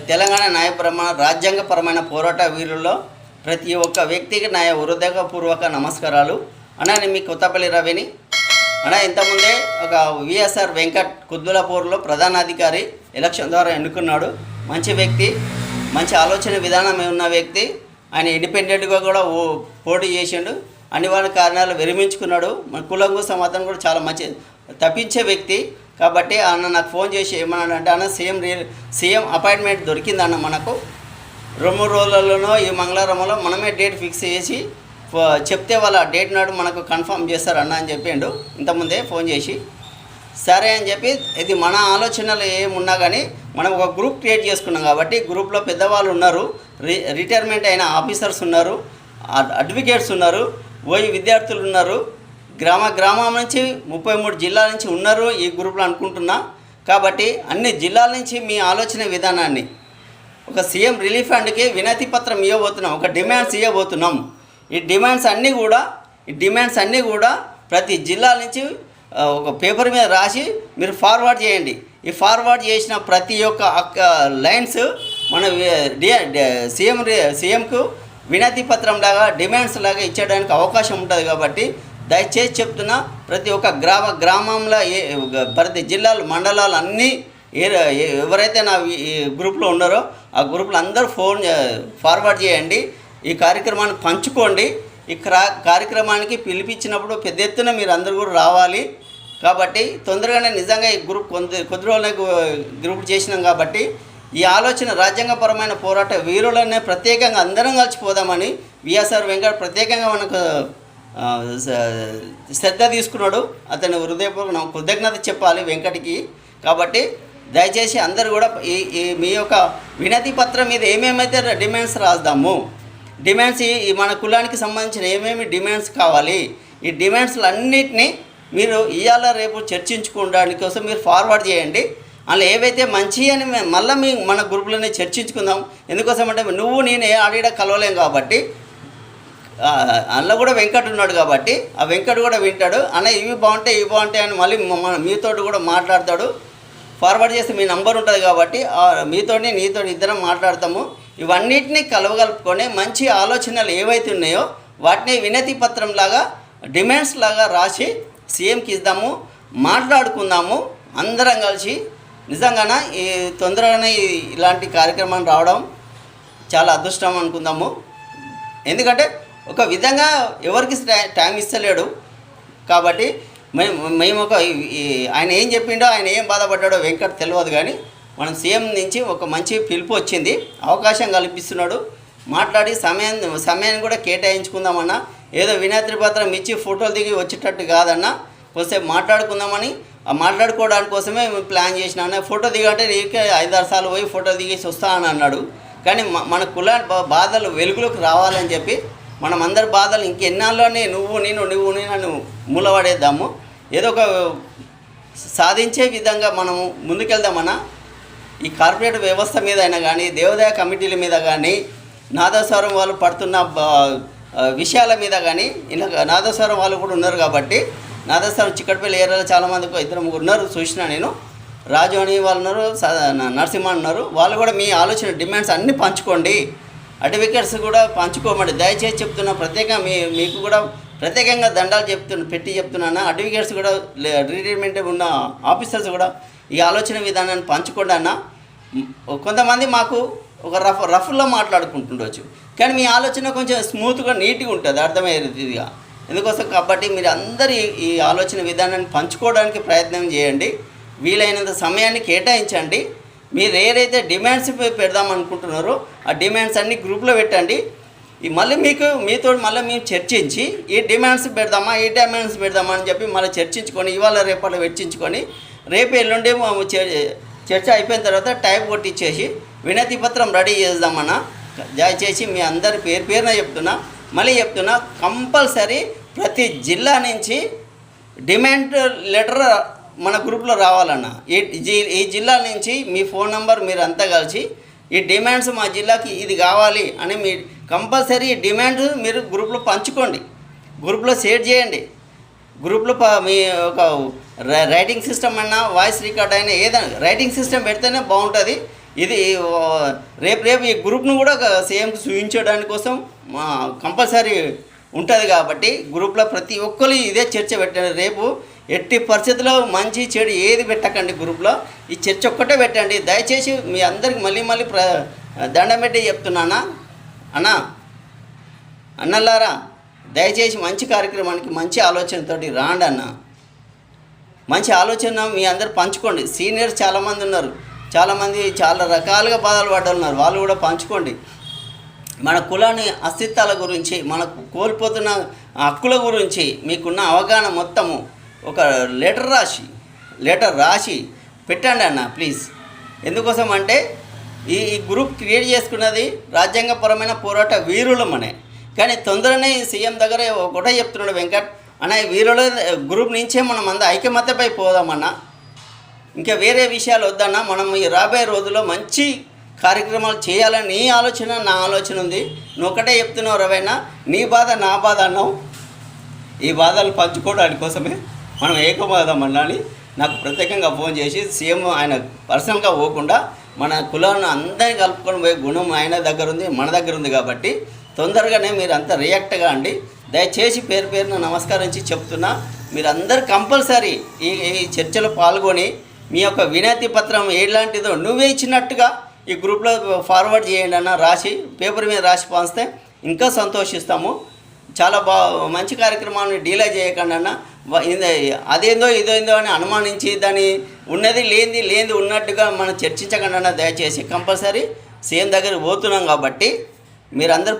తెలంగాణ న్యాయపరమైన రాజ్యాంగపరమైన పోరాట వీరుల్లో ప్రతి ఒక్క వ్యక్తికి నా హృదయపూర్వక నమస్కారాలు. అన్నా నేను మీ కొత్తపల్లి రవిని. అన్నా ఇంతకుముందే ఒక విఎస్ఆర్ వెంకట్ కుద్దులపూర్లో ప్రధానాధికారి ఎలక్షన్ ద్వారా ఎన్నుకున్నాడు. మంచి వ్యక్తి, మంచి ఆలోచన విధానం ఉన్న వ్యక్తి. ఆయన ఇండిపెండెంట్గా కూడా పోటీ చేసిండు. అనివార్య కారణాలు విరమించుకున్నాడు. మన కులం కోసం అతను కూడా చాలా మంచి తప్పించే వ్యక్తి. కాబట్టి అన్న నాకు ఫోన్ చేసి ఏమన్నాడంటే, అన్న సీఎం అపాయింట్మెంట్ దొరికిందన్న మనకు 2-3 రోజులలోనో ఈ మంగళవారంలో మనమే డేట్ ఫిక్స్ చేసి చెప్తే వాళ్ళ డేట్ నాడు మనకు కన్ఫర్మ్ చేస్తారన్న అని చెప్పిండు ఇంతకుముందే ఫోన్ చేసి. సరే అని చెప్పి ఇది మన ఆలోచనలు ఏమున్నా కానీ మనం ఒక గ్రూప్ క్రియేట్ చేసుకున్నాం. కాబట్టి గ్రూప్లో పెద్దవాళ్ళు ఉన్నారు, రిటైర్మెంట్ అయిన ఆఫీసర్స్ ఉన్నారు, అడ్వకేట్స్ ఉన్నారు, విద్యార్థులు ఉన్నారు, గ్రామం నుంచి 33 జిల్లాల నుంచి ఉన్నారు ఈ గ్రూప్లో అనుకుంటున్నా. కాబట్టి అన్ని జిల్లాల నుంచి మీ ఆలోచన విధానాన్ని ఒక సీఎం రిలీఫ్ ఫండ్కి వినతి పత్రం ఇవ్వబోతున్నాం, ఒక డిమాండ్స్ ఇవ్వబోతున్నాం. ఈ డిమాండ్స్ అన్నీ కూడా ప్రతి జిల్లా నుంచి ఒక పేపర్ మీద రాసి మీరు ఫార్వర్డ్ చేయండి. ఈ ఫార్వర్డ్ చేసిన ప్రతి ఒక్క లైన్స్ మన సీఎంకు వినతి పత్రం లాగా డిమాండ్స్ లాగా ఇచ్చడానికి అవకాశం ఉంటుంది. కాబట్టి దయచేసి చెప్తున్నా, ప్రతి ఒక్క గ్రామంలో ప్రతి జిల్లాలు మండలాలు అన్నీ ఎవరైతే నా ఈ గ్రూప్లో ఉన్నారో ఆ గ్రూప్లో అందరూ ఫార్వర్డ్ చేయండి. ఈ కార్యక్రమాన్ని పంచుకోండి. ఈ కార్యక్రమానికి పిలిపించినప్పుడు పెద్ద ఎత్తున మీరు అందరూ కూడా రావాలి. కాబట్టి తొందరగానే నిజంగా ఈ గ్రూప్ కొద్ది రోజులనే గ్రూప్ చేసినాం. కాబట్టి ఈ ఆలోచన రాజ్యాంగపరమైన పోరాట వీరులనే ప్రత్యేకంగా అందరం కలిసిపోదామని విఎస్ఆర్ వెంకట్ ప్రత్యేకంగా మనకు శ్రద్ధ తీసుకున్నాడు. అతని హృదయపూర్వక కృతజ్ఞత చెప్పాలి వెంకట్కి. కాబట్టి దయచేసి అందరూ కూడా ఈ మీ యొక్క వినతి పత్రం మీద ఏమేమైతే డిమాండ్స్ రాద్దాము, డిమాండ్స్ ఈ మన కులానికి సంబంధించిన ఏమేమి డిమాండ్స్ కావాలి, ఈ డిమాండ్స్లు అన్నిటినీ మీరు ఇవాళ రేపు చర్చించుకోవడానికి కోసం మీరు ఫార్వర్డ్ చేయండి. అందులో ఏవైతే మంచి అని మళ్ళీ మన గ్రూప్లోనే చర్చించుకుందాం. ఎందుకోసం అంటే నువ్వు నేను ఆడిడ కలవలేం. కాబట్టి అందులో కూడా వెంకట్ ఉన్నాడు. కాబట్టి ఆ వెంకట్ కూడా వింటాడు. అన్న ఇవి బాగుంటాయి అని మళ్ళీ మీతో కూడా మాట్లాడతాడు. ఫార్వర్డ్ చేస్తే మీ నంబర్ ఉంటుంది. కాబట్టి నీతో ఇద్దరం మాట్లాడతాము. ఇవన్నిటినీ కలుపుకొని మంచి ఆలోచనలు ఏవైతే ఉన్నాయో వాటిని వినతి పత్రం లాగా డిమాండ్స్ లాగా రాసి సీఎంకి ఇద్దాము, మాట్లాడుకుందాము అందరం కలిసి. నిజంగానే ఈ తొందరగానే ఇలాంటి కార్యక్రమం రావడం చాలా అదృష్టం అనుకుందాము. ఎందుకంటే ఒక విధంగా ఎవరికి టైం ఇస్తలేడు. కాబట్టి మేము ఆయన ఏం చెప్పిండో, ఆయన ఏం బాధపడ్డాడో వెంకట్ తెలియదు. కానీ మనం సీఎం నుంచి ఒక మంచి పిలుపు వచ్చింది, అవకాశం కల్పిస్తున్నాడు. మాట్లాడి సమయాన్ని కూడా కేటాయించుకుందామన్నా. ఏదో వినతి పత్రం ఇచ్చి ఫోటోలు దిగి వచ్చేటట్టు కాదన్నా. కొంచెంసేపు మాట్లాడుకుందామని మాట్లాడుకోవడానికి కోసమే ప్లాన్ చేసిన. ఫోటో దిగంటే నీకే 5-6 సార్లు పోయి ఫోటో దిగేసి వస్తా అని అన్నాడు. కానీ మన కుల బాధలు వెలుగులోకి రావాలని చెప్పి మనం అందరి బాధలు ఇంకెన్నాళ్ళని నువ్వు నేను మూలపడేద్దాము. ఏదో ఒక సాధించే విధంగా మనము ముందుకెళ్దామన్నా. ఈ కార్పొరేట్ వ్యవస్థ మీద అయినా కానీ, దేవాదాయ కమిటీల మీద కానీ, నాదస్వరం వాళ్ళు పడుతున్న విషయాల మీద కానీ, ఇలా నాదస్వరం వాళ్ళు కూడా ఉన్నారు. కాబట్టి నాదస్వరం చిక్కడపల్లి ఏరియాలో చాలామంది 2-3 ఉన్నారు చూసిన నేను. రాజు అని వాళ్ళు ఉన్నారు, నరసింహ ఉన్నారు. వాళ్ళు కూడా మీ ఆలోచన డిమాండ్స్ అన్నీ పంచుకోండి. అడ్వకేట్స్ కూడా పంచుకోమండి. దయచేసి చెప్తున్నా, ప్రత్యేకంగా మీకు కూడా ప్రత్యేకంగా దండాలు చెప్తున్నాను. అడ్వకేట్స్ కూడా రిటైర్మెంట్ ఉన్న ఆఫీసర్స్ కూడా ఈ ఆలోచన విధానాన్ని పంచుకోండి అన్న. కొంతమంది మాకు ఒక రఫ్లో మాట్లాడుకుంటుండొచ్చు, కానీ మీ ఆలోచన కొంచెం స్మూత్గా నీట్గా ఉంటుంది, అర్థమయ్యేదిగా. ఎందుకోసం కాబట్టి మీరు అందరూ ఈ ఆలోచన విధానాన్ని పంచుకోవడానికి ప్రయత్నం చేయండి. వీలైనంత సమయాన్ని కేటాయించండి. మీరు ఏదైతే డిమాండ్స్ పెడదాం అనుకుంటున్నారో ఆ డిమాండ్స్ అన్నీ గ్రూప్లో పెట్టండి. మళ్ళీ మీతో మేము చర్చించి ఈ డిమాండ్స్ పెడదామా అని చెప్పి మళ్ళీ చర్చించుకొని ఇవాళ రేపట్లో వెచ్చించుకొని రేపు ఎల్లుండి చర్చ అయిపోయిన తర్వాత టైప్ కొట్టించేసి వినతి పత్రం రెడీ చేద్దామన్నా. దయచేసి మీ అందరి పేరున చెప్తున్నా, కంపల్సరీ ప్రతి జిల్లా నుంచి డిమాండ్ లెటర్ మన గ్రూప్లో రావాలన్న. ఈ జిల్లా నుంచి మీ ఫోన్ నెంబర్ మీరు అంతా కలిసి ఈ డిమాండ్స్ మా జిల్లాకి ఇది కావాలి అని మీ కంపల్సరీ డిమాండ్ మీరు గ్రూప్లో పంచుకోండి, గ్రూప్లో షేర్ చేయండి. గ్రూప్లో మీ ఒక రైటింగ్ సిస్టమ్ అయినా వాయిస్ రికార్డ్ అయినా ఏదైనా రైటింగ్ సిస్టమ్ పెడితేనే బాగుంటుంది. ఇది రేపు ఈ గ్రూప్ను కూడా సీఎంకి చూపించడానికి కోసం కంపల్సరీ ఉంటుంది కాబట్టి గ్రూప్లో ప్రతి ఒక్కరు ఇదే చర్చ పెట్టండి. రేపు ఎట్టి పరిస్థితుల్లో మంచి చెడు ఏది పెట్టకండి, గ్రూప్లో ఈ చర్చ ఒక్కటే పెట్టండి. దయచేసి మీ అందరికి మళ్ళీ దండం పెట్టి చెప్తున్నానా అన్నలారా, దయచేసి మంచి కార్యక్రమానికి మంచి ఆలోచనతోటి రాండి అన్న. మంచి ఆలోచన మీ అందరు పంచుకోండి. సీనియర్స్ చాలామంది ఉన్నారు, చాలామంది చాలా రకాలుగా బాధలు పడ్డన్నారు, వాళ్ళు కూడా పంచుకోండి. మన కులాన్ని అస్తిత్వాల గురించి, మనకు కోల్పోతున్న హక్కుల గురించి మీకున్న అవగాహన మొత్తము ఒక లెటర్ రాసి పెట్టండి అన్న ప్లీజ్. ఎందుకోసం అంటే ఈ గ్రూప్ క్రియేట్ చేసుకున్నది రాజ్యాంగపరమైన పోరాట వీరులమనే. కానీ తొందరనే సీఎం దగ్గర ఒకటే చెప్తున్నాడు వెంకట్ అన్న, ఈ వీరుల గ్రూప్ నుంచే మనం ఐకమత్యపై పోదామన్నా, ఇంకా వేరే విషయాలు వద్దన్నా. మనం ఈ రాబోయే రోజుల్లో మంచి కార్యక్రమాలు చేయాలని నీ ఆలోచన, నా ఆలోచన ఉంది. నువ్వు ఒకటే చెప్తున్నావు రవైనా, నీ బాధ నా బాధ అన్నావు. ఈ బాధలు పంచుకోవడానికి కోసమే మనం ఏకమవుదామన్నా అని నాకు ప్రత్యేకంగా ఫోన్ చేసి సీఎం ఆయన పర్సనల్గా పోకుండా మన కులాన్ని అందరినీ కలుపుకొని పోయే గుణం ఆయన దగ్గర ఉంది, మన దగ్గర ఉంది. కాబట్టి తొందరగానే మీరు అంతా రియాక్ట్గా అండి. దయచేసి పేరున నమస్కరించి చెప్తున్నా, మీరందరూ కంపల్సరీ ఈ చర్చలో పాల్గొని మీ యొక్క వినతి పత్రం ఎలాంటిదో నువ్వే ఇచ్చినట్టుగా ఈ గ్రూప్లో ఫార్వర్డ్ చేయండి అన్న. రాసి పేపర్ మీద రాసి పంచితే ఇంకా సంతోషిస్తాము. చాలా మంచి కార్యక్రమాన్ని డీలే చేయకండి అన్న. అదేందో ఇదేందో అని అనుమానించి దాన్ని ఉన్నది లేనిది ఉన్నట్టుగా మనం చర్చించకండి అన్న. దయచేసి కంపల్సరీ సీఎం దగ్గరికి పోతున్నాం కాబట్టి మీరందరూ